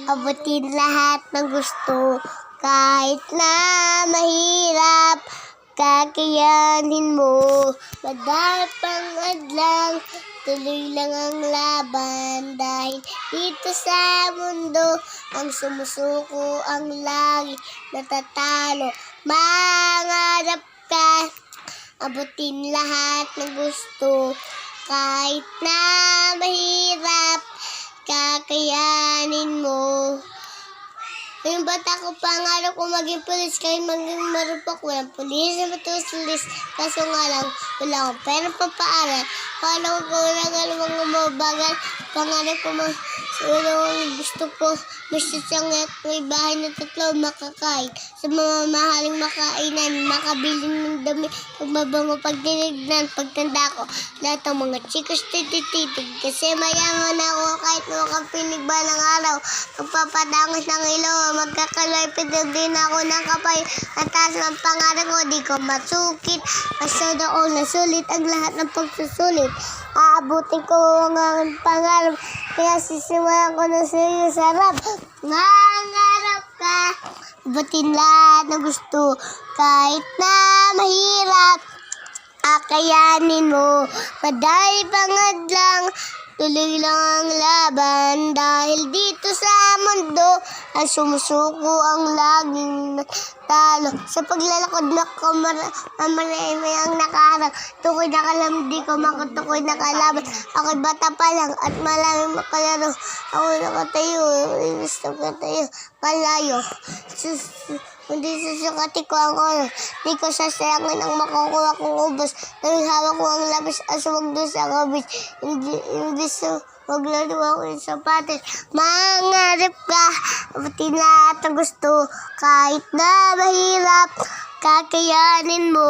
abutin lahat ng gusto. Kahit na mahirap, kakayanin mo. Madahil pang adlang, tuloy lang ang laban. Dahil dito sa mundo, ang sumusuko ang lagi natatalo. Mangarap ka, abutin lahat ng gusto. Kahit na mahirap, kakayanin mo. Yung bata ko, pangarap ko maging pulis, kahit maging marupok, walang pulis na matulis. Kaso nga lang, wala akong pera papaaral. Pangarap ko lang alamang umabagal. Pangarap ko gusto ko, gusto siyang may bahay na 3 makakain. Sa mga mahaling makainan, makabili ng dami, pagmabango, pagdinignan, pagtanda ko. Lahat ng mga chicos tititig, kasi mayaman ako kahit makapinig ba ng araw. Pagpapadangos ng ilaw, magkakalipid na din ako ng kapay. Ang taas ng pangarap ko, di ko masukit. Basta ako nasulit ang lahat ng pagsusulit. Aabutin ko ang pangarap, kaya sisimulan ko na sa'yo sarap. Mangarap ka, abutin lahat ng gusto. Kahit na mahirap, kakayanin mo. Madahil pangadlang, tuloy lang ang laban. Dahil dito sa mundo, ang sumusuko ang laging talo. Sa paglalakad na marami ang nakaharap. Tukoy na kalam, di ko makutukoy na kalaban. Ako'y bata pa lang at maraming makalaro. Ako nakatayo, gusto ko tayo kalayo. Hindi susukati ko ang oras. Di ko sasayangin ang makukuha kong ubos. Nang hawak ko ang labis aswag doon sa kabis. Hindi maglaro ako yung sapatos. Mangarap ka, abutin lahat ang gusto. Kahit na mahirap, kakayanin mo.